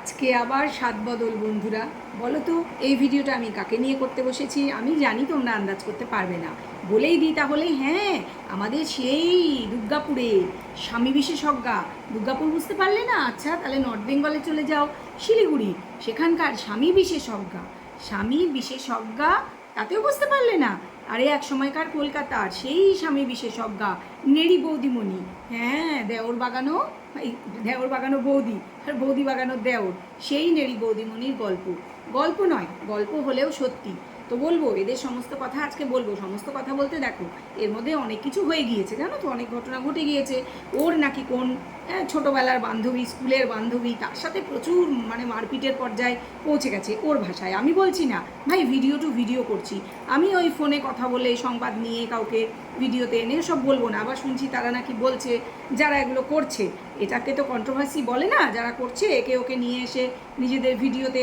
আজকে আবার স্বাদ বদল বন্ধুরা। বলো তো এই ভিডিওটা আমি কাকে নিয়ে করতে বসেছি? আমি জানি তোমরা আন্দাজ করতে পারবে না, বলেই দিই তাহলে। হ্যাঁ, আমাদের সেই দুর্গাপুরে স্বামী বিশেষজ্ঞা। দুর্গাপুর বুঝতে পারলে না? আচ্ছা, তাহলে নর্থ বেঙ্গলে চলে যাও, শিলিগুড়ি, সেখানকার স্বামী বিশেষজ্ঞা। স্বামী বিশেষজ্ঞা, তাতেও বুঝতে পারলে না? আরে এক সময়কার কলকাতার সেই স্বামী বিশেষজ্ঞা নেড়ি বৌদিমণি। হ্যাঁ, দেওর বাগানো, এই দেওর বাগানো বৌদি আর বৌদি বাগানো দেওর, সেই নেড়ি বৌদিমণির গল্প। গল্প নয়, গল্প হলেও সত্যি। তো বলবো এদের সমস্ত কথা আজকে বলবো। সমস্ত কথা বলতে দেখো, এর মধ্যে অনেক কিছু হয়ে গিয়েছে, জানো তো, অনেক ঘটনা ঘটে গিয়েছে। ওর নাকি কোন ছোটোবেলার বান্ধবী, স্কুলের বান্ধবী, তার সাথে প্রচুর মারপিটের পর্যায়ে পৌঁছে গেছে ওর ভাষায়। আমি বলছি না ভাই, ভিডিও টু ভিডিও করছি আমি, ওই ফোনে কথা বলে সংবাদ নিয়ে কাউকে ভিডিওতে এনে সব বলবো না। আবার শুনছি তারা নাকি বলছে যারা এগুলো করছে, এটাকে তো কন্ট্রোভার্সি বলে না, যারা করছে একে ওকে নিয়ে এসে নিজেদের ভিডিওতে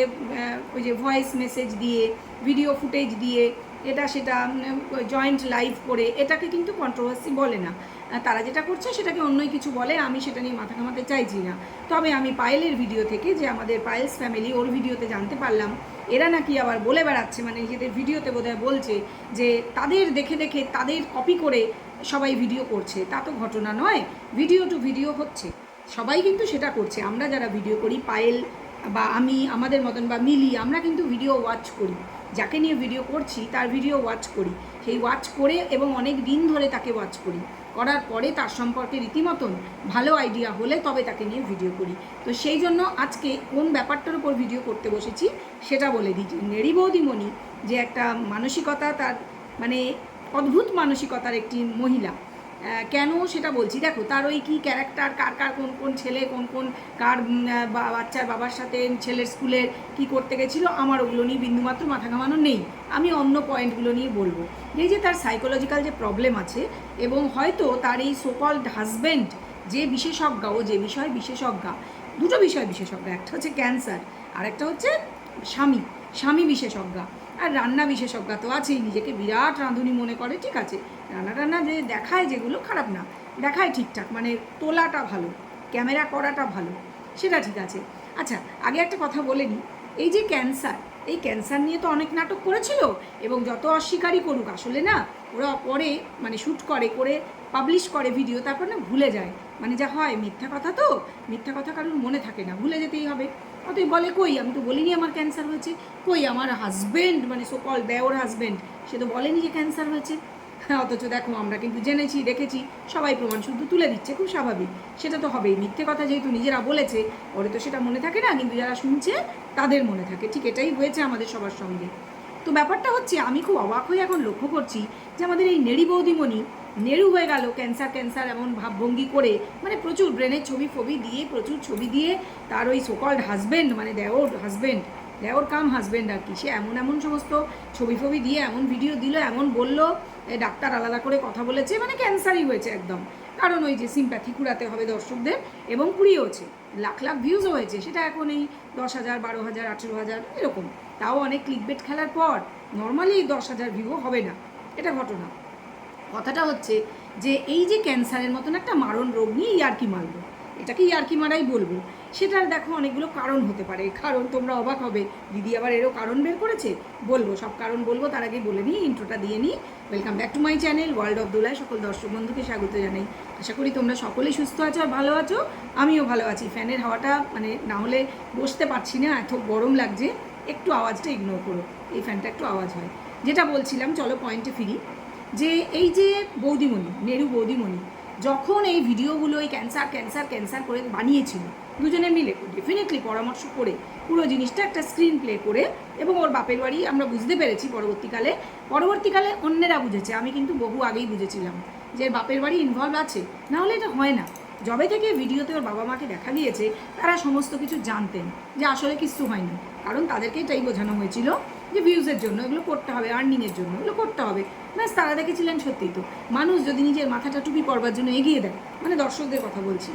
ওই যে ভয়েস মেসেজ দিয়ে, ভিডিও ফুটেজ দিয়ে, এটা সেটা জয়েন্ট লাইভ করে, এটাকে কিন্তু কন্ট্রোভার্সি বলে না। তারা যেটা করছে সেটাকে অন্যই কিছু বলে, আমি সেটা নিয়ে মাথা ঘামাতে চাইছি না। তবে আমি পায়েলের ভিডিও থেকে, যে আমাদের পায়েলস ফ্যামিলি, ওর ভিডিওতে জানতে পারলাম এরা নাকি আবার বলে বেড়াচ্ছে, মানে নিজেদের ভিডিওতে বোধহয় বলছে যে তাদের দেখে দেখে, তাদের কপি করে সবাই ভিডিও করছে। তা তো ঘটনা নয়, ভিডিও টু ভিডিও হচ্ছে, সবাই কিন্তু সেটা করছে। আমরা যারা ভিডিও করি, পায়েল বা আমি, আমাদের মতন, বা মিলি, আমরা কিন্তু ভিডিও ওয়াচ করি। যাকে নিয়ে ভিডিও করছি তার ভিডিও ওয়াচ করি, সেই ওয়াচ করে এবং অনেক দিন ধরে তাকে ওয়াচ করি, করার পরে তার সম্পর্কে রীতিমতন ভালো আইডিয়া হলে তবে তাকে নিয়ে ভিডিও করি। তো সেই জন্য আজকে কোন ব্যাপারটার উপর ভিডিও করতে বসেছি সেটা বলে দিই। নেড়ি বৌদিমণি যে একটা মানসিকতা, তার মানে অদ্ভুত মানসিকতার একটি মহিলা। কেন সেটা বলছি, দেখো তার ওই কী ক্যারেক্টার, কার কার কোন কোন ছেলে, কোন কোন কার বাচ্চার বাবার সাথে ছেলের স্কুলের কি করতে গেছিলো, আমার ওগুলো নিয়ে বিন্দুমাত্র মাথা ঘামানো নেই। আমি অন্য পয়েন্টগুলো নিয়ে বলবো। এই যে তার সাইকোলজিক্যাল যে প্রবলেম আছে, এবং হয়তো তার এই সোকল্ড হাজব্যান্ড যে বিশেষজ্ঞ, ও যে বিষয় বিশেষজ্ঞা, দুটো বিষয় বিশেষজ্ঞ, একটা হচ্ছে ক্যান্সার আর একটা হচ্ছে স্বামী, স্বামী বিশেষজ্ঞা। আর রান্না বিশেষজ্ঞা তো আছেই, নিজেকে বিরাট রাঁধুনি মনে করে, ঠিক আছে। রান্না টান্না যে দেখায়, যেগুলো খারাপ না, দেখায় ঠিকঠাক, মানে তোলাটা ভালো, ক্যামেরা করাটা ভালো, সেটা ঠিক আছে। আচ্ছা, আগে একটা কথা বলে নিই, এই যে ক্যান্সার, এই ক্যান্সার নিয়ে তো অনেক নাটক করেছিল, এবং যত অস্বীকারই করুক, আসলে না ওরা পরে শ্যুট করে পাবলিশ করে ভিডিও, তারপর না ভুলে যায়। মানে যা হয়, মিথ্যা কথা তো, মিথ্যা কথা কারোর মনে থাকে না, ভুলে যেতেই হবে। অতই বলে, কই আমি তো বলিনি আমার ক্যান্সার হয়েছে, কই আমার হাজব্যান্ড, মানে সোকল দেওর হাজব্যান্ড, সে তো বলেনি যে ক্যান্সার হয়েছে। অথচ দেখো আমরা কিন্তু জেনেছি, দেখেছি, সবাই প্রমাণ শুধু তুলে দিচ্ছে, খুব স্বাভাবিক। সেটা তো হবেই, মিথ্যে কথা যেহেতু নিজেরা বলেছে, ওরে তো সেটা মনে থাকে না, কিন্তু যারা শুনছে তাদের মনে থাকে। ঠিক এটাই হয়েছে আমাদের সবার সঙ্গে। তো ব্যাপারটা হচ্ছে, আমি খুব অবাক হয়ে এখন লক্ষ্য করছি যে আমাদের এই নেড়ি বৌদিমণি নেড়ু হয়ে গেল, ক্যান্সার ক্যান্সার এমন ভাবভঙ্গি করে, মানে প্রচুর ব্রেনের ছবি ফবি দিয়ে, প্রচুর ছবি দিয়ে, তার ওই সোকল্ড হাজব্যান্ড, মানে দেওর হাজব্যান্ড, দেওর কাম হাজব্যান্ড আর কি, সে এমন এমন সমস্ত ছবি ফবি দিয়ে এমন ভিডিও দিল, এমন বললো, ডাক্তার আলাদা করে কথা বলেছে, মানে ক্যান্সারই হয়েছে একদম। কারণ ওই যে সিম্প্যাথি কুড়াতে হবে দর্শকদের, এবং কুড়িয়েওছে, লাখ লাখ ভিউজও হয়েছে। সেটা এখন এই 10,000, 12,000, 18,000 এরকম, তাও অনেক ক্লিকবেট খেলার পর। নর্মালি 10,000 ভিউও হবে না, এটা ঘটনা। কথাটা হচ্ছে যে এই যে ক্যান্সারের মতন একটা মারণ রোগ নিয়ে ইয়ার্কি মারলো, এটাকে ইয়ার্কি মারাই বলবো। সেটার দেখো অনেকগুলো কারণ হতে পারে, কারণ তোমরা অবাক হবে, দিদি আবার এরও কারণ বের করেছে। বলবো, সব কারণ বলবো, তার আগে বলে নিই, ইন্ট্রোটা দিয়ে নিই। Welcome back to my channel world of দোলায় সকল দর্শক বন্ধুকে স্বাগত জানাই। আশা করি তোমরা সকলেই সুস্থ আছো আর ভালো আছো, আমিও ভালো আছি। ফ্যানের হাওয়াটা মানে না হলে বসতে পারছি না, এত গরম লাগছে, একটু আওয়াজটা ইগনোর করো, এই ফ্যানটা একটু আওয়াজ হয়। যেটা বলছিলাম, চলো পয়েন্টে ফিরি। যে এই যে বৌদিমণি, নেড়ু বৌদিমণি, যখন এই ভিডিওগুলো এই ক্যান্সার ক্যান্সার ক্যান্সার করে বানিয়েছিল, দুজনে মিলে ডেফিনেটলি পরামর্শ করে পুরো জিনিসটা একটা স্ক্রিন প্লে করে, এবং ওর বাপের বাড়ি আমরা বুঝতে পেরেছি পরবর্তীকালে অন্যেরা বুঝেছে, আমি কিন্তু বহু আগেই বুঝেছিলাম যে বাপের বাড়ি ইনভলভ আছে, নাহলে এটা হয় না। যবে থেকে ভিডিওতে ওর বাবা মাকে দেখা গিয়েছে, তারা সমস্ত কিছু জানতেন যে আসলে কিছু হয়নি, কারণ তাদেরকে এটাই বোঝানো হয়েছিল যে ভিউজের জন্য এগুলো করতে হবে, আর্নিংয়ের জন্য এগুলো করতে হবে। ব্যাস, তারা দেখেছিলেন সত্যিই তো, মানুষ যদি নিজের মাথাটা টুপি পরবার জন্য এগিয়ে দেয়, মানে দর্শকদের কথা বলছি,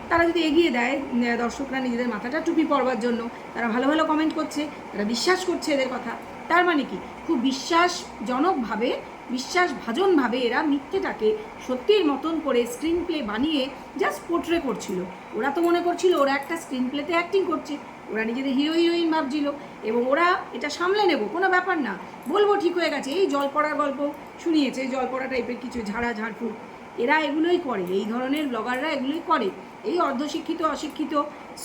তারা যদি এগিয়ে দেয়, দর্শকরা নিজেদের মাথাটা টুপি পরবার জন্য, তারা ভালো ভালো কমেন্ট করছে, তারা বিশ্বাস করছে এদের কথা, তার মানে কি খুব বিশ্বাসজনকভাবে, বিশ্বাসভাজনভাবে এরা মিথ্যেটাকে সত্যির মতন করে স্ক্রিন প্লে বানিয়ে জাস্ট পোর্ট্রে করছিল। ওরা তো মনে করছিল ওরা একটা স্ক্রিন প্লেতে অ্যাক্টিং করছে, ওরা নিজেদের হিরো হিরোইন ভাবছিল এবং ওরা এটা সামলে নেব, কোনো ব্যাপার না, বলবো ঠিক হয়ে গেছে। এই জল পড়ার গল্প শুনিয়েছে, জল পড়া টাইপের কিছু ঝাড়ফুঁক, এরা এগুলোই করে, এই ধরনের ব্লগাররা এগুলোই করে। এই অর্ধশিক্ষিত অশিক্ষিত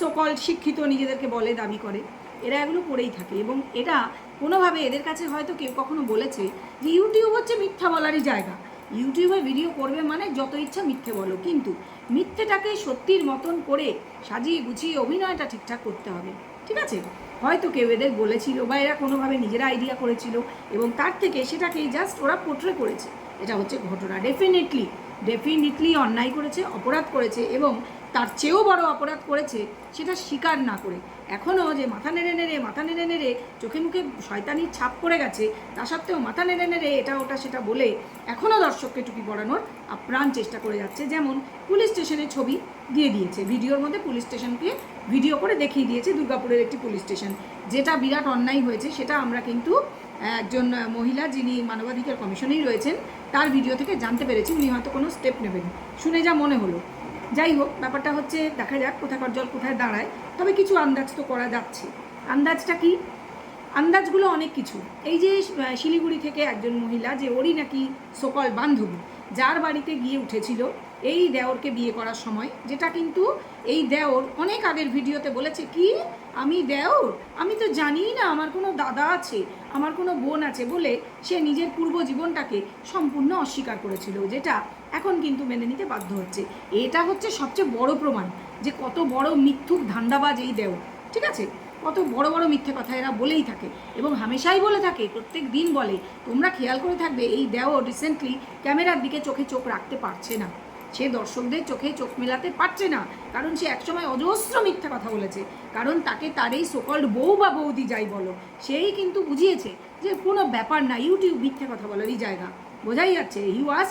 সকল শিক্ষিত নিজেদেরকে বলে দাবি করে, এরা এগুলো করেই থাকে। এবং এটা কোনোভাবে এদের কাছে হয়তো কেউ কখনো বলেছে যে ইউটিউব হচ্ছে মিথ্যা বলারই জায়গা, ইউটিউবে ভিডিও করবে মানে যত ইচ্ছা মিথ্যে বলো, কিন্তু মিথ্যেটাকে সত্যির মতন করে সাজিয়ে গুছিয়ে অভিনয়টা ঠিকঠাক করতে হবে, ঠিক আছে? হয়তো কেউ এদের বলেছিল বা এরা কোনোভাবে নিজেরা আইডিয়া করেছিল এবং তার থেকে সেটাকেই জাস্ট ওরা পোট্রে করেছে। এটা হচ্ছে ঘটনা। ডেফিনেটলি অন্যায় করেছে, অপরাধ করেছে এবং তার চেয়েও বড় অপরাধ করেছে সেটা স্বীকার না করে। এখনও যে মাথা নেড়ে নেড়ে চোখে মুখে শয়তানির ছাপ পড়ে গেছে, তা সত্ত্বেও মাথা নেড়ে নেড়ে এটা ওটা সেটা বলে এখনও দর্শককে টুপি পড়ানোর আপ্রাণ চেষ্টা করে যাচ্ছে। যেমন পুলিশ স্টেশনের ছবি দিয়ে দিয়েছে, ভিডিওর মধ্যে পুলিশ স্টেশনকে ভিডিও করে দেখিয়ে দিয়েছে, দুর্গাপুরের একটি পুলিশ স্টেশন, যেটা বিরাট অন্যায় হয়েছে। সেটা আমরা কিন্তু একজন মহিলা যিনি মানবাধিকার কমিশনেই রয়েছেন তার ভিডিও থেকে জানতে পেরেছি, উনি হয়তো কোনো স্টেপ নেবেন, শুনে যা মনে হলো। যাই হোক, ব্যাপারটা হচ্ছে দেখা যাক কোথাকার জল কোথায় দাঁড়ায়, তবে কিছু আন্দাজ তো করা যাচ্ছে। আন্দাজটা কি? আন্দাজগুলো অনেক কিছু। এই যে শিলিগুড়ি থেকে একজন মহিলা, যে ওরই নাকি সকল বান্ধবী, যার বাড়িতে গিয়ে উঠেছিল এই দেওরকে বিয়ে করার সময়, যেটা কিন্তু এই দেওর অনেক আগের ভিডিওতে বলেছে কি আমি দেওর, আমি তো জানিই না আমার কোনো দাদা আছে, আমার কোনো বোন আছে বলে সে নিজের পূর্ব জীবনটাকে সম্পূর্ণ অস্বীকার করেছিল, যেটা এখন কিন্তু মেনে নিতে বাধ্য হচ্ছে। এটা হচ্ছে সবচেয়ে বড় প্রমাণ যে কত বড় মিথ্যুক ধান্দাবাজ এই দেওর, ঠিক আছে? কত বড় বড় মিথ্যে কথা এরা বলেই থাকে এবং হামেশাই বলে থাকে, প্রত্যেক দিন বলে। তোমরা খেয়াল করে থাকবে এই দেওর রিসেন্টলি ক্যামেরার দিকে চোখে চোখ রাখতে পারছে না, সে দর্শকদের চোখে চোখ মেলাতে পারছে না, কারণ সে একসময় অজস্র মিথ্যা কথা বলেছে। কারণ তাকে তার এই সোকল্ড বউ বা বৌদি যাই বলো, সেই কিন্তু বুঝিয়েছে যে কোনো ব্যাপার না, ইউটিউব মিথ্যে কথা বলারই জায়গা। বোঝাই যাচ্ছে হি ওয়াজ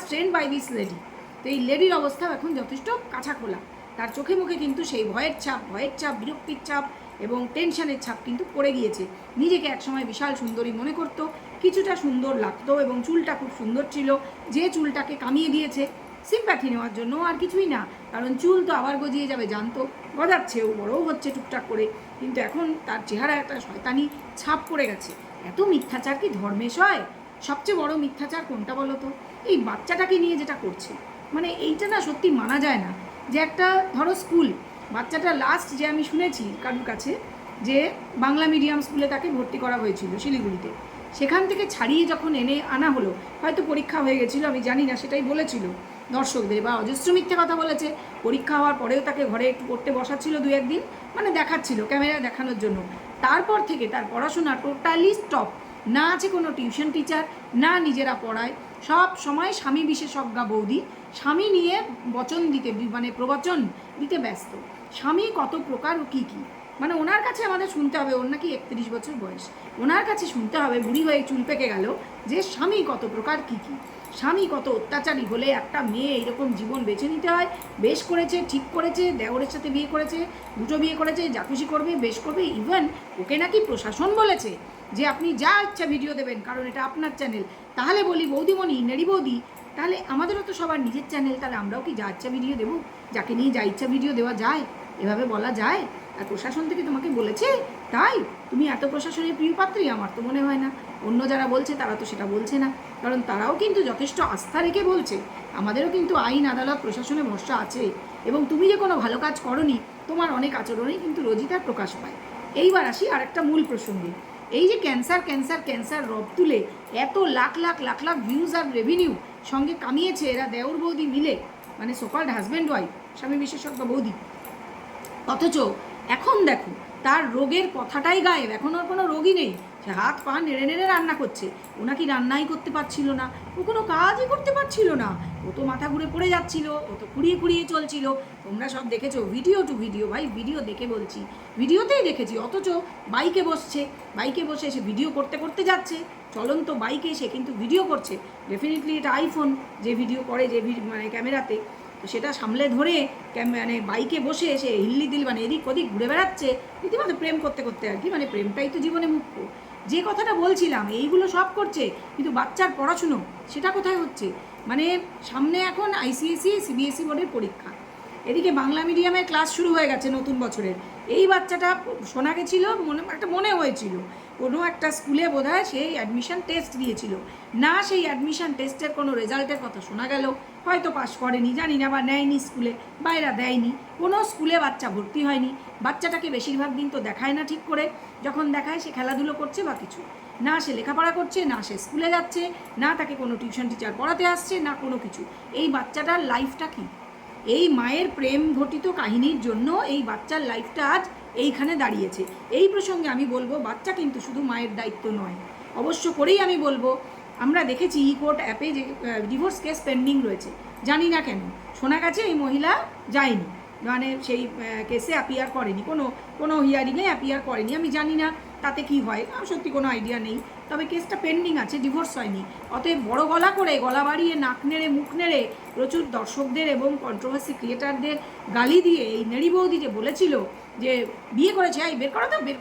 ট্রেন্ড বাই দিস লেডি। তো এই লেডির অবস্থাও এখন যথেষ্ট কাঁচা খোলা, তার চোখে মুখে কিন্তু সেই ভয়ের ছাপ, বিরক্তির ছাপ এবং টেনশনের ছাপ কিন্তু পড়ে গিয়েছে। নিজেকে একসময় বিশাল সুন্দরী মনে করতো, কিছুটা সুন্দর লাগতো এবং চুলটা খুব সুন্দর ছিল, যে চুলটাকে কামিয়ে দিয়েছে সিম্প্যাথি নেওয়ার জন্য, আর কিছুই না, কারণ চুল তো আবার গজিয়ে যাবে জানতো, গজাচ্ছেও, বড়ও হচ্ছে টুকটাক করে, কিন্তু এখন তার চেহারা একটা শয়তানি ছাপ পড়ে গেছে। এত মিথ্যাচার কি ধর্মেশ হয়? সবচেয়ে বড় মিথ্যাচার কোনটা বলো তো? এই বাচ্চাটাকে নিয়ে যেটা করছে, মানে এইটা না সত্যি মানা যায় না। যে একটা ধরো স্কুল, বাচ্চাটা লাস্ট যে আমি শুনেছি কারুর কাছে যে বাংলা মিডিয়াম স্কুলে তাকে ভর্তি করা হয়েছিল শিলিগুড়িতে, সেখান থেকে ছাড়িয়ে যখন এনে আনা হলো, হয়তো পরীক্ষা হয়ে গেছিলো, আমি জানি না, সেটাই বলেছিল দর্শকদের, বা অজস্র মিথ্যে কথা বলেছে। পরীক্ষা হওয়ার পরেও তাকে ঘরে একটু পড়তে বসাচ্ছিল 2-1 দিন, মানে দেখাচ্ছিল ক্যামেরায় দেখানোর জন্য। তারপর থেকে তার পড়াশোনা টোটালি স্টপ, না আছে কোনো টিউশন টিচার, না নিজেরা পড়ায়, সব সময় স্বামী বিশেষজ্ঞা বৌদি, স্বামী নিয়ে বচন দিতে, মানে প্রবচন দিতে ব্যস্ত। স্বামী কত প্রকার ও কী কী, মানে ওনার কাছে আমাদের শুনতে হবে, ওর নাকি 31 বছর বয়স, ওনার কাছে শুনতে হবে, বুড়ি হয়ে চুল পেকে গেল, যে স্বামী কত প্রকার কী কী, স্বামী কত অত্যাচারী হলে একটা মেয়ে এরকম জীবন বেছে নিতে হয়। বেশ করেছে, ঠিক করেছে, দেওরের সাথে বিয়ে করেছে, 2টো বিয়ে করেছে, যা খুশি করবে, বেশ করবে। ইভেন ওকে নাকি প্রশাসন বলেছে যে আপনি যা ইচ্ছা ভিডিও দেবেন, কারণ এটা আপনার চ্যানেল। তাহলে বলি বৌদিমণি, নেড়ি বৌদি, তাহলে আমাদেরও তো সবার নিজের চ্যানেল, তাহলে আমরাও কি যা ইচ্ছা ভিডিও দেবো? যাকে নিয়ে যা ইচ্ছা ভিডিও দেওয়া যায়? এভাবে বলা যায়? আর প্রশাসন থেকে তোমাকে বলেছে তাই তুমি এত প্রশাসনের প্রিয় পাত্রী? আমার তো মনে হয় না। অন্য যারা বলছে তারা তো সেটা বলছে না, কারণ তারাও কিন্তু যথেষ্ট আস্থা রেখে বলছে। আমাদেরও কিন্তু আইন আদালত প্রশাসনে ভরসা আছে, এবং তুমি যে কোনো ভালো কাজ করনি, তোমার অনেক আচরণেই কিন্তু রোজই তার প্রকাশ পায়। এইবার আসি আর একটা মূল প্রসঙ্গে। এই যে ক্যান্সার রব তুলে এত লাখ ভিউজ আর রেভিনিউ সঙ্গে কামিয়েছে এরা দেওর বৌদি মিলে, মানে সোকল্ড হাজব্যান্ড ওয়াইফ, স্বামী বিশেষজ্ঞ বৌদি, অথচ এখন দেখো তার রোগের কথাটাই গায়েব। এখন ওর কোনো রোগই নেই, সে হাত পা নেড়ে নেড়ে রান্না করছে। ও নাকি রান্নাই করতে পারছিল না, ও কোনো কাজই করতে পারছিল না, ও তো মাথা ঘুরে পড়ে যাচ্ছিল, ও তো খুঁড়িয়ে চলছিল। তোমরা সব দেখেছো, ভিডিও টু ভিডিও, ভাই ভিডিও দেখে বলছি, ভিডিওতেই দেখেছি। অথচ বাইকে বসে সে ভিডিও করতে যাচ্ছে, চলন্ত বাইকে সে কিন্তু ভিডিও করছে। ডেফিনেটলি এটা আইফোন যে ভিডিও করে, যে মানে ক্যামেরাতে, তো সেটা সামলে ধরে মানে বাইকে বসে এসে হিল্লি দিল, মানে এদিক ওদিক ঘুরে বেড়াচ্ছে রীতিমতো প্রেম করতে আর কি, মানে প্রেমটাই তো জীবনে মুখ্য। যে কথাটা বলছিলাম, এইগুলো সব করছে, কিন্তু বাচ্চার পড়াশুনো সেটা কোথায় হচ্ছে? মানে সামনে এখন ICSE CBSE বোর্ডের পরীক্ষা, এদিকে বাংলা মিডিয়ামের ক্লাস শুরু হয়ে গেছে নতুন বছরের, এই বাচ্চাটা শোনা গেছিলো, মনে হয়েছিল কোনো একটা স্কুলে বোধহয় সেই অ্যাডমিশন টেস্ট দিয়েছিল না, সেই অ্যাডমিশন টেস্টের কোনো রেজাল্টের কথা শোনা গেল, হয়তো পাশ করেনি, জানি না, বা নেয়নি স্কুলে, বা এরা দেয়নি, কোনো স্কুলে বাচ্চা ভর্তি হয়নি। বাচ্চাটাকে বেশিরভাগ দিন তো দেখায় না ঠিক করে, যখন দেখায় সে খেলাধুলো করছে বা কিছু, না সে লেখাপড়া করছে, না সে স্কুলে যাচ্ছে, না তাকে কোনো টিউশন টিচার পড়াতে আসছে, না কোনো কিছু। এই বাচ্চাটার লাইফটা কি? এই মায়ের প্রেম ঘটিত কাহিনীর জন্য এই বাচ্চার লাইফটা আজ এইখানে দাঁড়িয়েছে। এই প্রসঙ্গে আমি বলবো, বাচ্চা কিন্তু শুধু মায়ের দায়িত্ব নয়, অবশ্য করেই আমি বলবো। আমরা দেখেছি ই কোর্ট অ্যাপে যে ডিভোর্স কেস পেন্ডিং রয়েছে, জানি না কেন, শোনা গেছে এই মহিলা যায়নি, মানে সেই কেসে অ্যাপিয়ার করেনি, কোনো হিয়ারিংয়ে অ্যাপিয়ার করেনি। আমি জানি না তাতে কি হয়, আমার সত্যি কোনো আইডিয়া নেই, তবে কেসটা পেন্ডিং আছে, ডিভোর্স হয়নি। অতএব বড় গলা করে, গলা বাড়িয়ে, নাক নেড়ে, মুখ নেড়ে, প্রচুর দর্শকদের এবং কন্ট্রোভার্সি ক্রিয়েটারদের গালি দিয়ে এই নেড়ি বৌদি যে বলেছিল যে বিয়ে করেছে, এই বের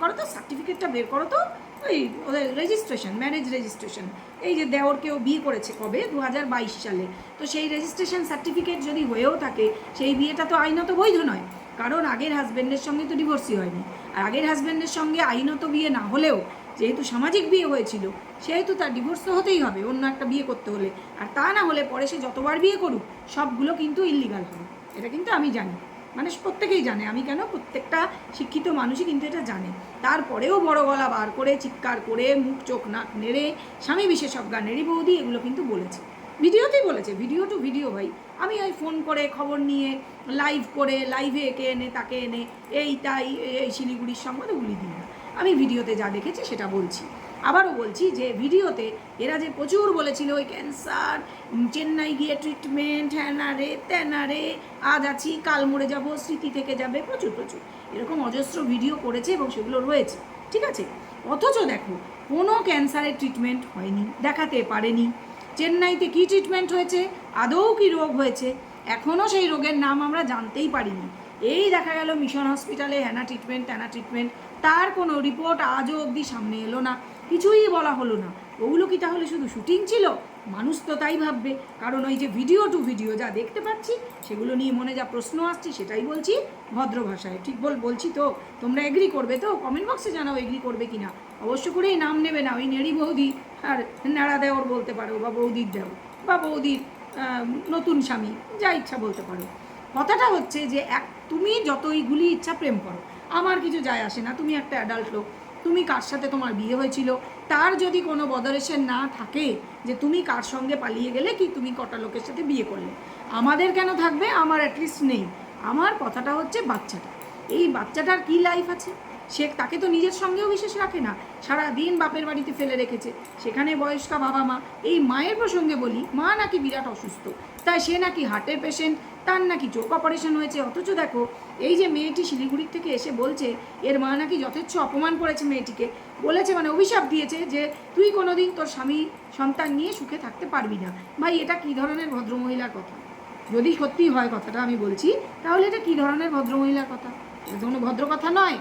করো তো সার্টিফিকেটটা বের করো তো, ওই ওদের রেজিস্ট্রেশন, ম্যারেজ রেজিস্ট্রেশন, এই যে দেওরকেও বিয়ে করেছে কবে, 2022 সালে, তো সেই রেজিস্ট্রেশন সার্টিফিকেট যদি হয়েও থাকে, সেই বিয়েটা তো আইনত বৈধ নয়, কারণ আগের হাজব্যান্ডের সঙ্গে তো ডিভোর্সই হয়নি। আর আগের হাজব্যান্ডের সঙ্গে আইনত বিয়ে না হলেও যেহেতু সামাজিক বিয়ে হয়েছিল, সেহেতু তার ডিভোর্স তো হতেই হবে অন্য একটা বিয়ে করতে হলে, আর তা না হলে পরে সে যতবার বিয়ে করুক সবগুলো কিন্তু ইল্লিগাল হবে, এটা কিন্তু আমি জানি, মানে প্রত্যেকেই জানে, আমি কেন, প্রত্যেকটা শিক্ষিত মানুষই কিন্তু এটা জানে। তারপরেও বড় গলা বার করে, চিৎকার করে, মুখ চোখ নাক নেড়ে, স্বামী বিশেষজ্ঞা নেড়ি বৌদি এগুলো কিন্তু বলেছে, ভিডিওতেই বলেছে, ভিডিও টু ভিডিও ভাই। আমি ওই ফোন করে খবর নিয়ে লাইভ করে, লাইভে একে এনে তাকে এনে এই তাই এই শিলিগুড়ির সম্বন্ধে গুলি দিই না, আমি ভিডিওতে যা দেখেছি সেটা বলছি। আবারও বলছি যে ভিডিওতে এরা যে প্রচুর বলেছিল ওই ক্যান্সার, চেন্নাই গিয়ে ট্রিটমেন্ট, হ্যানা রে ত্যানা রে, আজ আছি কাল মরে যাব, স্মৃতি থেকে যাবে, প্রচুর এরকম অজস্র ভিডিও করেছে এবং সেগুলো রয়েছে, ঠিক আছে। অথচ দেখো কোনো ক্যান্সারের ট্রিটমেন্ট হয়নি, দেখাতে পারেনি। চেন্নাইতে কী ট্রিটমেন্ট হয়েছে, আদৌ কী রোগ হয়েছে, এখনও সেই রোগের নাম আমরা জানতেই পারিনি। এই দেখা গেল মিশন হসপিটালে হ্যানা ট্রিটমেন্ট, ত্যানা ট্রিটমেন্ট, তার কোনো রিপোর্ট আজও অবধি সামনে এলো না, কিছুই বলা হলো না। ওগুলো কি তাহলে শুধু শুটিং ছিল? মানুষ তো তাই ভাববে, কারণ ওই যে ভিডিও টু ভিডিও যা দেখতে পাচ্ছি, সেগুলো নিয়ে মনে যা প্রশ্ন আসছে সেটাই বলছি ভদ্র ভাষায়, ঠিক বলছি তো? তোমরা এগ্রি করবে তো? কমেন্ট বক্সে জানাও এগ্রি করবে কি না। অবশ্য করেই নাম নেবে না, ওই নেড়ি বৌদি আর নাড়া দেওর বলতে পারো, বা বৌদির দেও, বা বৌদির নতুন স্বামী, যা ইচ্ছা বলতে পারো। কথাটা হচ্ছে যে তুমি যতইগুলি ইচ্ছা প্রেম করো, আমার কিছু যায় আসে না, তুমি একটা অ্যাডাল্ট লোক, তুমি কার সাথে তোমার বিয়ে হয়েছিল তার যদি কোনো বদরেশন না থাকে, যে তুমি কার সঙ্গে পালিয়ে গেলে কি তুমি কটা লোকের সাথে বিয়ে করলে, আমাদের কেন থাকবে? আমার অ্যাটলিস্ট নেই। আমার কথাটা হচ্ছে বাচ্চাটা, এই বাচ্চাটার কী লাইফ আছে, সে তাকে তো নিজের সঙ্গেও বিশেষ রাখে না, সারা দিন বাপের বাড়িতে ফেলে রেখেছে, সেখানে বয়স্কা বাবা মা। এই মায়ের প্রসঙ্গে বলি, মা নাকি বিরাট অসুস্থ, তাই সে নাকি হার্টের পেশেন্ট, তার নাকি চোখ অপারেশন হয়েছে। অথচ দেখো এই যে মেয়েটি শিলিগুড়ির থেকে এসে বলছে এর মা নাকি যথেচ্ছ অপমান করেছে মেয়েটিকে, বলেছে মানে অভিশাপ দিয়েছে যে তুই কোনোদিন তোর স্বামী সন্তান নিয়ে সুখে থাকতে পারবি না। ভাই এটা কী ধরনের ভদ্রমহিলার কথা? যদি সত্যি হয় কথাটা আমি বলছি, তাহলে এটা কী ধরনের ভদ্রমহিলার কথা? এটা কোনো ভদ্র কথা নয়।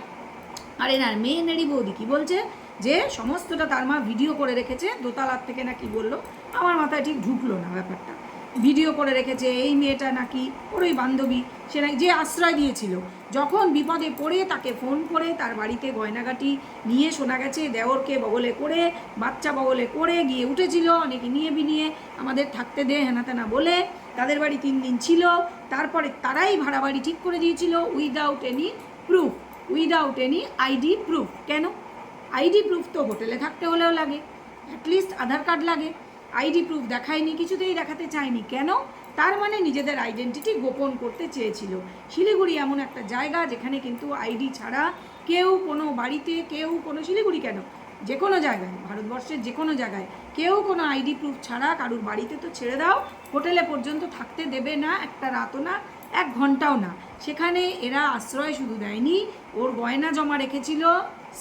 আরে না, মেয়ে নেড়ি বৌদি কী বলছে যে সমস্তটা তার মা ভিডিও করে রেখেছে, দোতলার থেকে না কি বললো, আমার মাথায় ঠিক ঢুকলো না ব্যাপারটা। ভিডিও করে রেখেছে এই মেয়েটা নাকি ওর ওই বান্ধবী, সে নাকি যে আশ্রয় দিয়েছিল, যখন বিপদে পড়ে তাকে ফোন করে তার বাড়িতে গয়নাগাটি নিয়ে, শোনা গেছে দেওরকে বগলে করে, বাচ্চা বগলে করে গিয়ে উঠেছিল, অনেকে নিয়ে বিনিয়ে আমাদের থাকতে দে হেনা তেনা বলে, তাদের বাড়ি 3 দিন ছিল, তারপরে তারাই ভাড়া বাড়ি ঠিক করে দিয়েছিল without any proof, without any ID proof. কেন? আইডি প্রুফ তো হোটেলে থাকতে হলেও লাগে, অ্যাটলিস্ট আধার কার্ড লাগে, আইডি প্রুফ দেখায়নি, কিছুতেই দেখাতে চায়নি। কেন? তার মানে নিজেদের আইডেন্টিটি গোপন করতে চেয়েছিল। শিলিগুড়ি এমন একটা জায়গা যেখানে কিন্তু আইডি ছাড়া কেউ কোনো বাড়িতে, কেউ কোনো, শিলিগুড়ি কেন, যে কোনো জায়গায়, ভারতবর্ষের যে কোনো জায়গায় কেউ কোনো আইডি প্রুফ ছাড়া কারুর বাড়িতে তো ছেড়ে দাও, হোটেলে পর্যন্ত থাকতে দেবে না, একটা রাতও না, 1 ঘন্টাও না। সেখানে এরা আশ্রয় শুধু দেয়নি, ওর গয়না জমা রেখেছিল,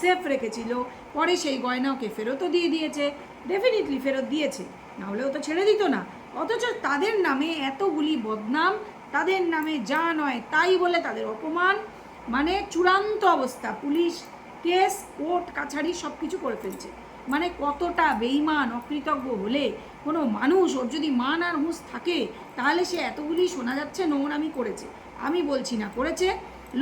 সেফ রেখেছিল, পরে সেই গয়না ওকে ফেরতও দিয়ে দিয়েছে, ডেফিনেটলি ফেরত দিয়েছে, না হলেও তো ছেড়ে দিত না। অথচ তাদের নামে এতগুলি বদনাম, তাদের নামে যা নয় তাই বলে তাদের অপমান, মানে চূড়ান্ত অবস্থা। পুলিশ কেস, কোর্ট কাছারি সব কিছু করে ফেলছে। মানে কতটা বেইমান, অকৃতজ্ঞ হলে কোনো মানুষ, ওর যদি মান আর হুঁশ থাকে, তাহলে সে এতগুলি শোনা যাচ্ছে নোংরামি করেছে। আমি বলছি না করেছে,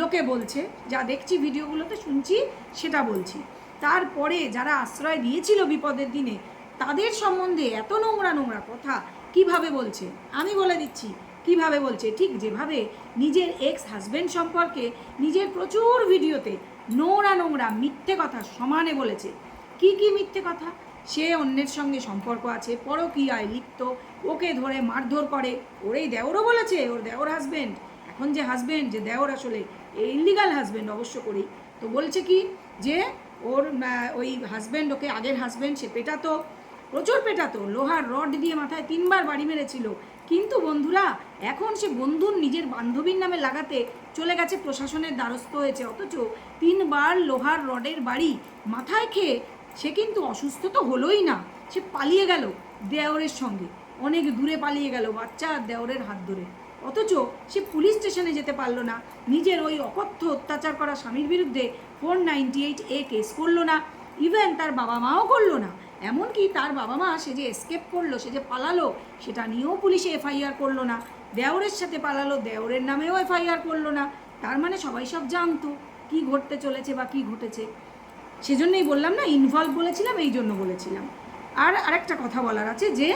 লোকে বলছে, যা দেখছি ভিডিওগুলোতে শুনছি সেটা বলছি। তারপরে যারা আশ্রয় দিয়েছিল বিপদের দিনে তাদের সম্বন্ধে এত নোংরা নোংরা কথা কিভাবে বলছে আমি বলে দিচ্ছি কিভাবে বলছে। ঠিক যেভাবে নিজের এক্স হাজব্যান্ড সম্পর্কে নিজের প্রচুর ভিডিওতে নোংরা নোংরা মিথ্যে কথা সমানে বলেছে। কি কি মিথ্যে কথা? সে অন্যের সঙ্গে সম্পর্ক আছে, পরকীয়ায় লিপ্ত, ওকে ধরে মারধর করে। ওর এই দেওরও বলেছে, ওর দেওর হাজব্যান্ড, এখন যে হাজব্যান্ড, যে দেওর আসলে ইলিগাল হাজব্যান্ড অবশ্য করেই, তো বলছে কি যে ওর ওই হাজব্যান্ড, ওকে আগের হাজব্যান্ড, সে পেটাতো, প্রচুর পেটাতো, লোহার রড দিয়ে মাথায় 3বার বাড়ি মেরেছিল। কিন্তু বন্ধুরা এখন সে বন্ধুর নিজের বান্ধবীর নামে লাগাতে চলে গেছে, প্রশাসনের দ্বারস্থ হয়েছে। অথচ 3বার লোহার রডের বাড়ি মাথায় খেয়ে সে কিন্তু অসুস্থ তো হলোই না, সে পালিয়ে গেল দেওরের সঙ্গে, অনেক দূরে পালিয়ে গেল বাচ্চা আর দেওরের হাত ধরে। অথচ সে পুলিশ স্টেশনে যেতে পারলো না, নিজের ওই অকথ্য অত্যাচার করা স্বামীর বিরুদ্ধে 498A কেস করলো না, ইভেন তার বাবা মাও করলো না। এমনকি তার বাবা মা সে যে এসকেপ করলো, সে যে পালালো, সেটা নিয়েও পুলিশে এফআইআর করলো না। দেওরের সাথে পালালো, দেওরের নামেও এফআইআর করলো না। তার মানে সবাই সব জানতো কি ঘটতে চলেছে বা কি ঘটেছে। সেজন্যই বললাম না, ইনভলভ বলেছিলাম, এই জন্য বলেছিলাম। আর আরেকটা কথা বলার আছে যে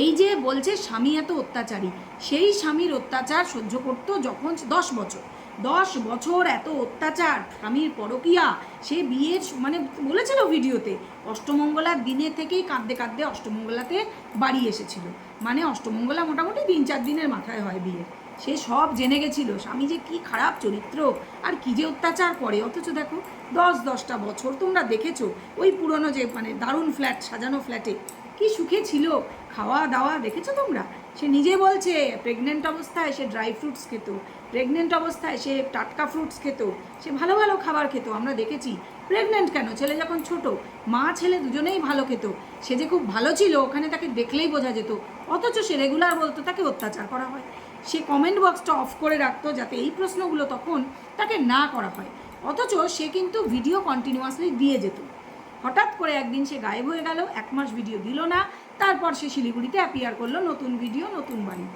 এই যে বলছে স্বামী এত অত্যাচারী, সেই স্বামীর অত্যাচার সহ্য করতো যখন 10 বছর এত অত্যাচার, স্বামীর পরকীয়া, সে বিয়ের মানে বলেছিল ভিডিওতে অষ্টমঙ্গলার দিনে থেকেই কাঁদতে কাঁদতে অষ্টমঙ্গলাতে বাড়ি এসেছিল। মানে অষ্টমঙ্গলা মোটামুটি 3-4 দিনের মাথায় হয় বিয়ে। সে সব জেনে গেছিল স্বামী যে কী খারাপ চরিত্র আর কী যে অত্যাচার করে। অথচ দেখো 10-10টা বছর তোমরা দেখেছো ওই পুরনো যে মানে দারুণ ফ্ল্যাট, সাজানো ফ্ল্যাটে কি সুখে ছিল, খাওয়া দাওয়া দেখেছো তোমরা। সে নিজে বলছে প্রেগনেন্ট অবস্থায় সে ড্রাই ফ্রুটস খেত, প্রেগনেন্ট অবস্থায় সে টাটকা ফ্রুটস খেত, সে ভালো ভালো খাবার খেত, আমরা দেখেছি। প্রেগনেন্ট কেন, ছেলে যখন ছোট, মা ছেলে দুজনেই ভালো খেত। সে যে খুব ভালো ছিল ওখানে তাকে দেখলেই বোঝা যেত। অথচ সে রেগুলার বলতো তাকে অত্যাচার করা হয়। সে কমেন্ট বক্সটা অফ করে রাখতো যাতে এই প্রশ্নগুলো তখন তাকে না করা হয়। অথচ সে কিন্তু ভিডিও কন্টিনিউয়াসলি দিয়ে যেত। হঠাৎ করে একদিন সে গায়েব হয়ে গেল, 1 মাস ভিডিও দিল না। তারপর সে শিলিগুড়িতে অ্যাপিয়ার করলো, নতুন ভিডিও, নতুন বাড়ি,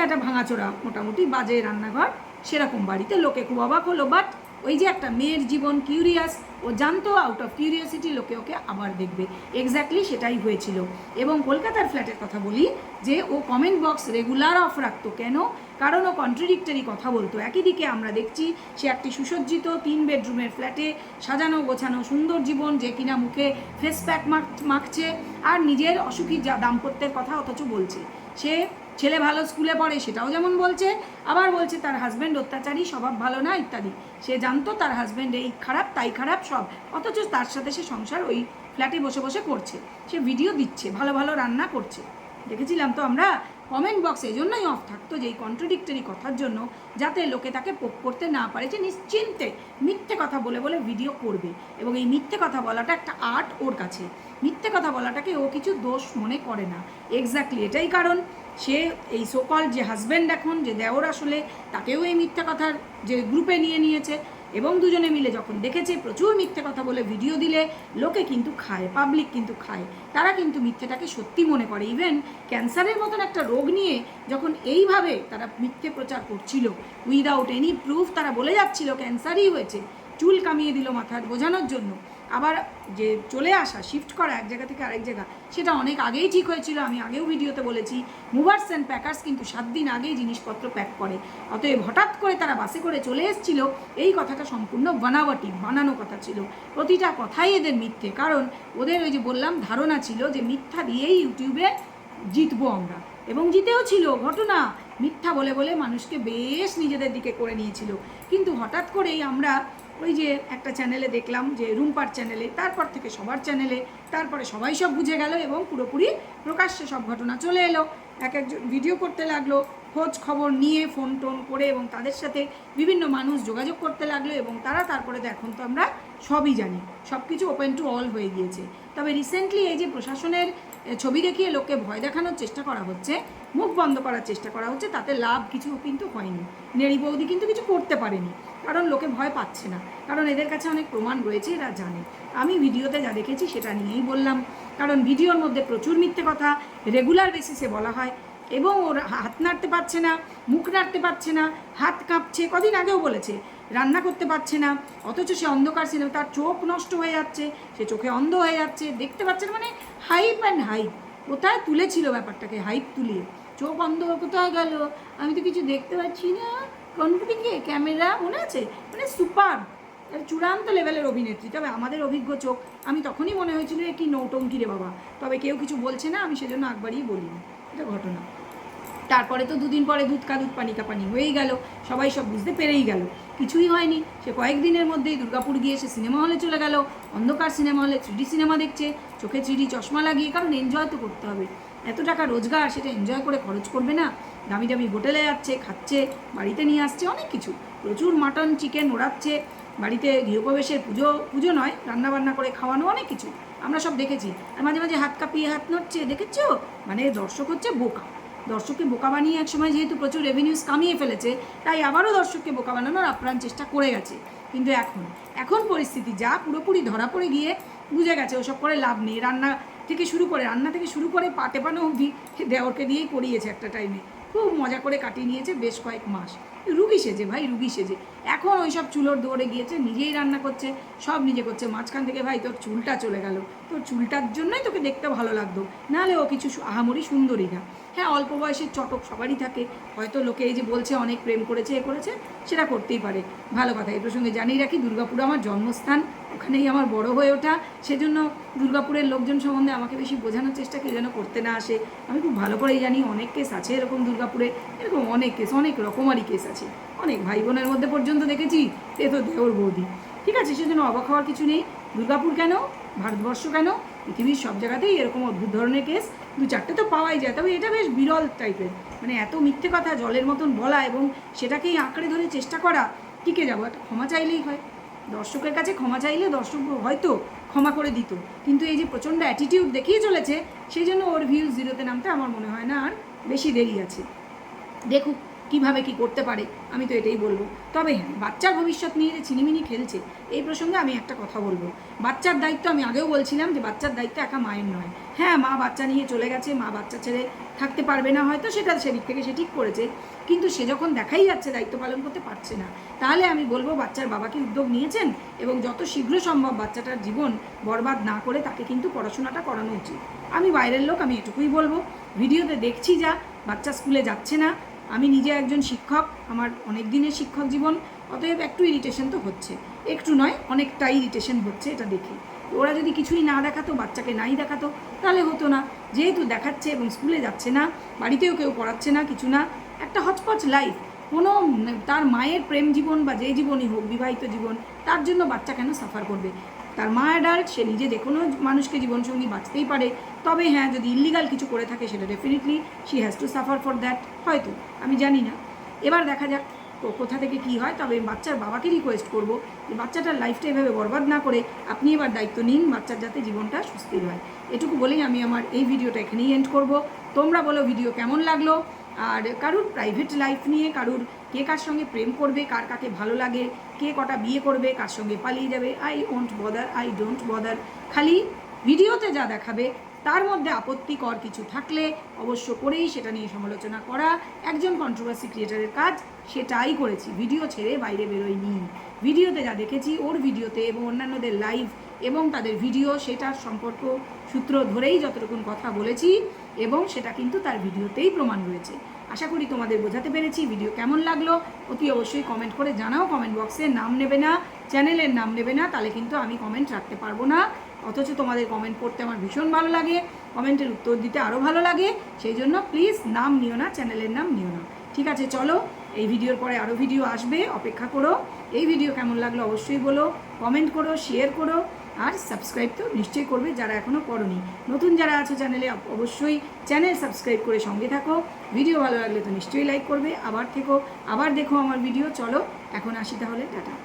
একটা ভাঙাচোরা মোটামুটি বাজে রান্নাঘর, সেরকম বাড়িতে। লোকে খুব অবাক হলো। বাট ওই যে একটা মেয়ের জীবন কিউরিয়াস, ও জানতো আউট অফ কিউরিয়াসিটি লোকে ওকে আবার দেখবে। এক্স্যাক্টলি সেটাই হয়েছিল। এবং কলকাতার ফ্ল্যাটের কথা বলি যে ও কমেন্ট বক্স রেগুলার অফ রাখতো। কেন? কারণ ও কন্ট্রাডিক্টরি কথা বলতো। একই দিকে আমরা দেখছি সে একটি সুসজ্জিত 3 বেডরুমের ফ্ল্যাটে, সাজানো গোছানো সুন্দর জীবন, যে কিনা মুখে ফেস প্যাক মাখছে আর নিজের অসুখী দাম্পত্যের কথা অথচ বলছে। সে ছেলে ভালো স্কুলে পড়ে সেটাও যেমন বলছে, আবার বলছে তার হাজব্যান্ড অত্যাচারী, স্বভাব ভালো না ইত্যাদি। সে জানতো তার হাজব্যান্ড এই খারাপ তাই খারাপ সব, অথচ তার সাথে সে সংসার ওই ফ্ল্যাটে বসে বসে করছে। সে ভিডিও দিচ্ছে, ভালো ভালো রান্না করছে, দেখেছিলাম তো আমরা। কমেন্ট বক্স এই জন্যই অফ থাকতো যে এই কন্ট্রাডিক্টরি কথার জন্য, যাতে লোকে তাকে পোক করতে না পারে, যে নিশ্চিন্তে মিথ্যে কথা বলে বলে ভিডিও করবে। এবং এই মিথ্যে কথা বলাটা একটা আর্ট ওর কাছে। মিথ্যে কথা বলাটাকে ও কিছু দোষ মনে করে না। এক্স্যাক্টলি এটাই কারণ সে এই সোকল যে হাজব্যান্ড এখন যে দেওর, আসলে তাকেও এই মিথ্যে কথার যে গ্রুপে নিয়ে নিয়েছে। এবং দুজনে মিলে যখন দেখেছে প্রচুর মিথ্যে কথা বলে ভিডিও দিলে লোকে কিন্তু খায়, পাবলিক কিন্তু খায়, তারা কিন্তু মিথ্যেটাকে সত্যি মনে করে। ইভেন ক্যান্সারের মতন একটা রোগ নিয়ে যখন এইভাবে তারা মিথ্যে প্রচার করছিল, উইদাউট এনি প্রুফ তারা বলে যাচ্ছিল ক্যান্সারই হয়েছে, চুল কামিয়ে দিল মাথার বোঝানোর জন্য। আবার যে চলে আসা, শিফট করা এক জায়গা থেকে আরেক জায়গা, সেটা অনেক আগেই ঠিক হয়েছিল। আমি আগেও ভিডিওতে বলেছি, মুভার্স অ্যান্ড প্যাকার্স কিন্তু 7 দিন আগেই জিনিসপত্র প্যাক করে। অতএব হঠাৎ করে তারা বাসে করে চলে এসেছিল, এই কথাটা সম্পূর্ণ বানাওয়াটি, বানানো কথা ছিল। প্রতিটা কথাই এদের মিথ্যে। কারণ ওদের ওই যে বললাম ধারণা ছিল যে মিথ্যা দিয়েই ইউটিউবে জিতবো আমরা, এবং জিতেও ছিল। ঘটনা মিথ্যা বলে বলে মানুষকে বেশ নিজেদের দিকে করে নিয়েছিল। কিন্তু হঠাৎ করেই আমরা ওই যে একটা চ্যানেলে দেখলাম, যে রুম্পার চ্যানেলে, তারপর থেকে সবার চ্যানেলে, তারপরে সবাই সব বুঝে গেল এবং পুরোপুরি প্রকাশ্যে সব ঘটনা চলে এলো। এক একজন ভিডিও করতে লাগলো, খোঁজ খবর নিয়ে ফোন টোন করে, এবং তাদের সাথে বিভিন্ন মানুষ যোগাযোগ করতে লাগলো, এবং তারা তারপরে তো এখন তো আমরা সবই জানি, সব কিছু ওপেন টু অল হয়ে গিয়েছে। তবে রিসেন্টলি এই যে প্রশাসনের ছবি দেখিয়ে লোককে ভয় দেখানোর চেষ্টা করা হচ্ছে, মুখ বন্ধ করার চেষ্টা করা হচ্ছে, তাতে লাভ কিছু কিন্তু হয়নি। নেড়ি বৌদি কিন্তু কিছু করতে পারেনি, কারণ লোকে ভয় পাচ্ছে না, কারণ এদের কাছে অনেক প্রমাণ রয়েছে, এরা জানে। আমি ভিডিওতে যা দেখেছি সেটা নিয়েই বললাম, কারণ ভিডিওর মধ্যে প্রচুর মিথ্যে কথা রেগুলার বেসিসে বলা হয়। এবং ওর হাত নাড়তে পারছে না, মুখ নাড়তে পারছে না, হাত কাঁপছে, কদিন আগেও বলেছে রান্না করতে পারছে না, অথচ সে অন্ধকার সিনেমা, তার চোখ নষ্ট হয়ে যাচ্ছে, সে চোখে অন্ধ হয়ে যাচ্ছে, দেখতে পাচ্ছে না, মানে হাইপ অ্যান্ড হাইপ। কোথায় তুলেছিল ব্যাপারটাকে, হাইপ তুলিয়ে চোখ অন্ধ কোথায় গেল, আমি তো কিছু দেখতে পাচ্ছি না, কোন দিকে ক্যামেরা, মনে আছে, মানে সুপার চূড়ান্ত লেভেলের অভিনেত্রী। তবে আমাদের অভিজ্ঞ চোখ, আমি তখনই মনে হয়েছিল কি নৌটঙ্কি রে বাবা, তবে কেউ কিছু বলছে না, আমি সেজন্য একবারই বলিনি, এটা ঘটনা। তারপরে তো দুদিন পরে দুধ কা দুধ পানি কা পানি হয়েই গেল, সবাই সব বুঝতে পেরেই গেল, কিছুই হয়নি। সে কয়েকদিনের মধ্যেই দুর্গাপুর গিয়ে সে সিনেমা হলে চলে গেল, অন্ধকার সিনেমা হলে 3D সিনেমা দেখছে, চোখে 3D চশমা লাগিয়ে, কারণ এনজয় তো করতে হবে, এত টাকা রোজগার, সেটা এনজয় করে খরচ করবে না? দামি দামি হোটেলে যাচ্ছে, খাচ্ছে, বাড়িতে নিয়ে আসছে অনেক কিছু, প্রচুর মাটন চিকেন ওড়াচ্ছে, বাড়িতে গৃহপ্রবেশের পুজো নয়, রান্নাবান্না করে খাওয়ানো, অনেক কিছু আমরা সব দেখেছি। আর মাঝে মাঝে হাত কাঁপিয়ে হাত নড়ছে, দেখেছো? মানে দর্শক হচ্ছে বোকা, দর্শককে বোকা বানিয়ে একসময় যেহেতু প্রচুর রেভিনিউস কামিয়ে ফেলেছে, তাই আবারও দর্শককে বোকা বানানোর আপ্রাণ চেষ্টা করে গেছে। কিন্তু এখন পরিস্থিতি যা, পুরোপুরি ধরা পড়ে গিয়ে বুঝে গেছে ওসব করে লাভ নেই। রান্না থেকে শুরু করে পা টেপানো অবধি দেওরকে দিয়েই করিয়েছে একটা টাইমে, খুব মজা করে কাটিয়ে নিয়েছে বেশ কয়েক মাস, রুগী সেজে ভাই, রুগী সেজে। এখন ওই সব চুলোর দৌড়ে গিয়েছে, নিজেই রান্না করছে, সব নিজে করছে। মাঝখান থেকে ভাই তোর চুলটা চলে গেল, তোর চুলটার জন্যই তোকে দেখতে ভালো লাগতো, নাহলে ও কিছু আহামরি সুন্দরী না। হ্যাঁ, অল্প বয়সের চটক সবারই থাকে, হয়তো লোকে এই যে বলছে অনেক প্রেম করেছে, এ করেছে, সেটা করতেই পারে, ভালো কথা। এই প্রসঙ্গে জানিয়ে রাখি, দুর্গাপুর আমার জন্মস্থান, ওখানেই আমার বড় হয়ে ওঠা, সেজন্য দুর্গাপুরের লোকজন সম্বন্ধে আমাকে বেশি বোঝানোর চেষ্টা কেউ যেন করতে না আসে। আমি খুব ভালো করেই জানি অনেক কেস আছে এরকম দুর্গাপুরে, এরকম অনেক কেস, অনেক রকমারই কেস আছে, অনেক ভাই বোনের মধ্যে পর্যন্ত দেখেছি, এ তো দেওর বৌদি, ঠিক আছে, সেজন্য অবাক হওয়ার কিছু নেই। দুর্গাপুর কেন, ভারতবর্ষ কেন, পৃথিবীর সব জায়গাতেই এরকম অদ্ভুত ধরনের কেস 2-4টে তো পাওয়াই যায়, তবে এটা বেশ বিরল টাইপের, মানে এত মিথ্যে কথা জলের মতন বলা এবং সেটাকেই আঁকড়ে ধরে চেষ্টা করা, টিকে যাবো, একটা ক্ষমা চাইলেই হয়, দর্শকের কাছে ক্ষমা চাইলে দর্শক হয়তো ক্ষমা করে দিত, কিন্তু এই যে প্রচণ্ড অ্যাটিটিউড দেখিয়ে চলেছে, সেই জন্য ওর ভিউজ 0-তে নামতে আমার মনে হয় না আর বেশি দেরি আছে। দেখুক কীভাবে কী করতে পারে, আমি তো এটাই বলবো। তবে হ্যাঁ, বাচ্চার ভবিষ্যৎ নিয়ে যে ছিনিমিনি খেলছে, এই প্রসঙ্গে আমি একটা কথা বলবো। বাচ্চার দায়িত্ব, আমি আগেও বলছিলাম যে বাচ্চার দায়িত্ব একা মায়ের নয়। হ্যাঁ, মা বাচ্চা নিয়ে চলে গেছে, মা বাচ্চা ছেড়ে থাকতে পারবে না হয়তো, সেটা সেদিক থেকে সে ঠিক করেছে, কিন্তু সে যখন দেখাই যাচ্ছে দায়িত্ব পালন করতে পারছে না, তাহলে আমি বলবো বাচ্চার বাবাকে উদ্যোগ নিয়েছেন এবং যত শীঘ্র সম্ভব বাচ্চাটার জীবন বরবাদ না করে তাকে কিন্তু পড়াশোনাটা করানো উচিত। আমি বাইরের লোক, আমি এটুকুই বলবো। ভিডিওতে দেখছি যা, বাচ্চা স্কুলে যাচ্ছে না, আমি নিজে একজন শিক্ষক, আমার অনেক দিনের শিক্ষক জীবন, অতএব একটু ইরিটেশন তো হচ্ছে, একটু নয় অনেকটাই ইরিটেশন হচ্ছে এটা দেখে। ওরা যদি কিছুই না দেখাতো, বাচ্চাকে নাই দেখাতো, তাহলে হতো না। যেহেতু দেখাচ্ছে এবং স্কুলে যাচ্ছে না, বাড়িতেও কেউ পড়াচ্ছে না, কিছু না, একটা হচপচ লাইফ, কোনো তার মায়ের প্রেম জীবন বা যে জীবনই হোক, বিবাহিত জীবন, তার জন্য বাচ্চা কেন সাফার করবে? তার মা অ্যাডাল্ট, সে নিজে যে কোনো মানুষকে জীবনসঙ্গী বাঁচতেই পারে, তবে হ্যাঁ, যদি ইল্লিগাল কিছু করে থাকে সেটা definitely she has to suffer for that, হয়তো, আমি জানি না। এবার দেখা যাক কোথা থেকে কি হয়। তবে বাচ্চার বাবাকে রিকোয়েস্ট করবো যে বাচ্চাটার লাইফটা এভাবে বরবাদ না করে আপনি এবার দায়িত্ব নিন, বাচ্চার যাতে জীবনটা সুস্থির হয়। এটুকু বলেই আমি আমার এই ভিডিওটা এখানেই এন্ড করব। তোমরা বলো ভিডিও কেমন লাগলো, আর কারুর প্রাইভেট লাইফ নিয়ে, কারুর কে কার সঙ্গে প্রেম করবে, কার কাকে ভালো লাগে, কে কটা বিয়ে করবে, কার সঙ্গে পালিয়ে যাবে, আই ডোন্ট বদার। খালি ভিডিওতে যা দেখাবে তার মধ্যে আপত্তিকর কিছু থাকলে অবশ্য করেই সেটা নিয়ে সমালোচনা করা একজন কন্ট্রোভার্সি ক্রিয়েটারের কাজ, সেটাই করেছি। ভিডিও ছেড়ে বাইরে বেরোয়নি। ভিডিওতে যা দেখেছি, ওর ভিডিওতে এবং অন্যান্যদের লাইভ এবং তাদের ভিডিও, সেটার সম্পর্ক সূত্র ধরেই যতটুকুন কথা বলেছি, এবং সেটা কিন্তু তার ভিডিওতেই প্রমাণ রয়েছে। আশা করি তোমাদের বোঝাতে পেরেছি। ভিডিও কেমন লাগলো অতি অবশ্যই কমেন্ট করে জানাও। কমেন্ট বক্সে নাম নেবে না, চ্যানেলের নাম নেবে না, তাহলে কিন্তু আমি কমেন্ট রাখতে পারবো না। অথচ তোমাদের কমেন্ট পড়তে আমার ভীষণ ভালো লাগে, কমেন্টের উত্তর দিতে আরও ভালো লাগে, সেই জন্য প্লিজ নাম নিও না, চ্যানেলের নাম নিও না, ঠিক আছে? চলো, এই ভিডিওর পরে আরও ভিডিও আসবে, অপেক্ষা করো। এই ভিডিও কেমন লাগলো অবশ্যই বলো, কমেন্ট করো, শেয়ার করো, আর সাবস্ক্রাইব তো নিশ্চয়ই করবে যারা এখনও করোনি। নতুন যারা আছো চ্যানেলে, অবশ্যই চ্যানেল সাবস্ক্রাইব করে সঙ্গে থাকো। ভিডিও ভালো লাগলে তো নিশ্চয়ই লাইক করবে, আবার দেখো আমার ভিডিও। চলো এখন আসি তাহলে, টাটা।